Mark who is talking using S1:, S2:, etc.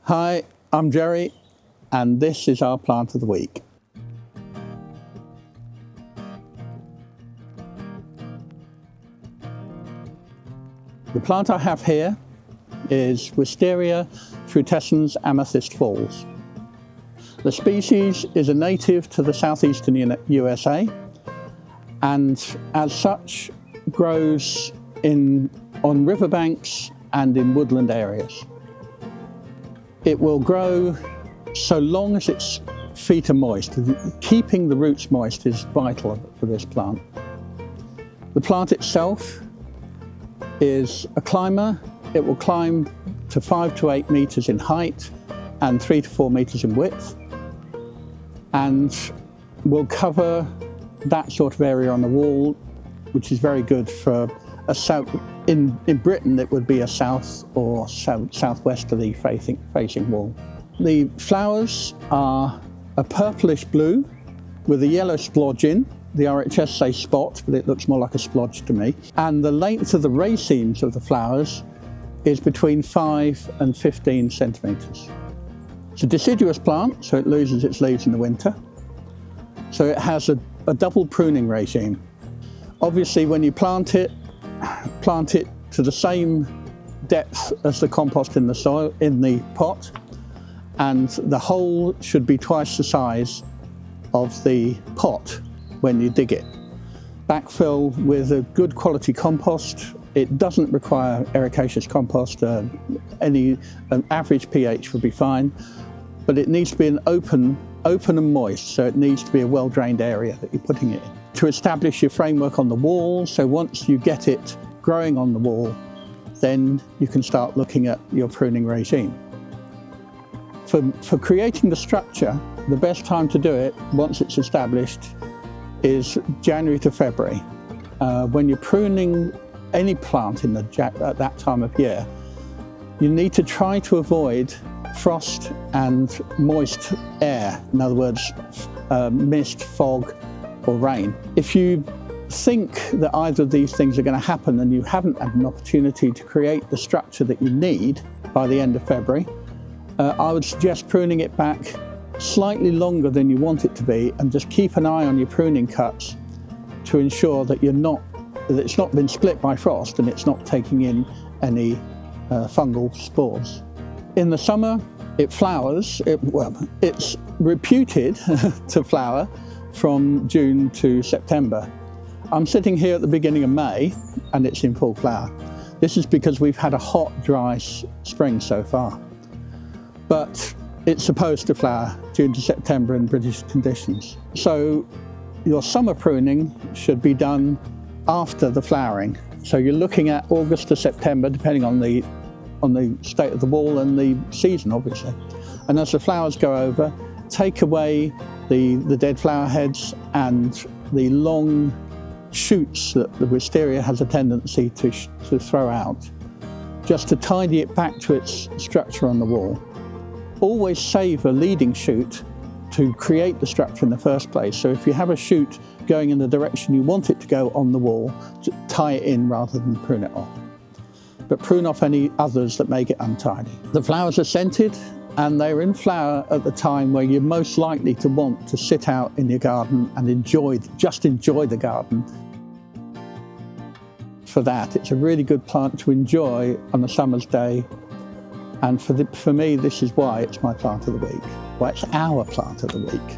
S1: Hi, I'm Jerry, and this is our plant of the week. The plant I have here is Wisteria frutescens Amethyst Falls. The species is a native to the southeastern USA and as such grows on riverbanks and in woodland areas. It will grow so long as its feet are moist. Keeping the roots moist is vital for this plant. The plant itself is a climber. It will climb to 5 to 8 meters in height and 3 to 4 meters in width, and will cover that sort of area on the wall, which is very good for a south. In Britain, it would be a south or southwesterly facing wall. The flowers are a purplish blue with a yellow splodge in. The RHS say spot, but it looks more like a splodge to me. And the length of the racemes of the flowers is between 5 and 15 centimeters. It's a deciduous plant, so it loses its leaves in the winter. So it has a double pruning regime. Obviously, when you plant it to the same depth as the compost in the soil, in the pot, and the hole should be twice the size of the pot when you dig it. Backfill with a good quality compost. It doesn't require ericaceous compost. An average pH would be fine, but it needs to be an open and moist, so it needs to be a well-drained area that you're putting it in. To establish your framework on the wall, so once you get it growing on the wall, then you can start looking at your pruning regime. For creating the structure, the best time to do it, once it's established, is January to February. When you're pruning any plant at that time of year, you need to try to avoid frost and moist air, in other words, mist, fog or rain. If you think that either of these things are going to happen and you haven't had an opportunity to create the structure that you need by the end of February, I would suggest pruning it back slightly longer than you want it to be, and just keep an eye on your pruning cuts to ensure that it's not been split by frost and it's not taking in any fungal spores. In the summer, it flowers. It's reputed to flower from June to September. I'm sitting here at the beginning of May and it's in full flower. This is because we've had a hot, dry spring so far. But it's supposed to flower June to September in British conditions. So your summer pruning should be done after the flowering. So you're looking at August to September, depending on the state of the wall and the season, obviously. And as the flowers go over, take away the dead flower heads and the long shoots that the wisteria has a tendency to throw out, just to tidy it back to its structure on the wall. Always save a leading shoot to create the structure in the first place. So if you have a shoot going in the direction you want it to go on the wall, tie it in rather than prune it off. But prune off any others that make it untidy. The flowers are scented and they're in flower at the time where you're most likely to want to sit out in your garden and just enjoy the garden. For that, it's a really good plant to enjoy on a summer's day. And for me, this is why it's my plant of the week. Well, it's our plant of the week.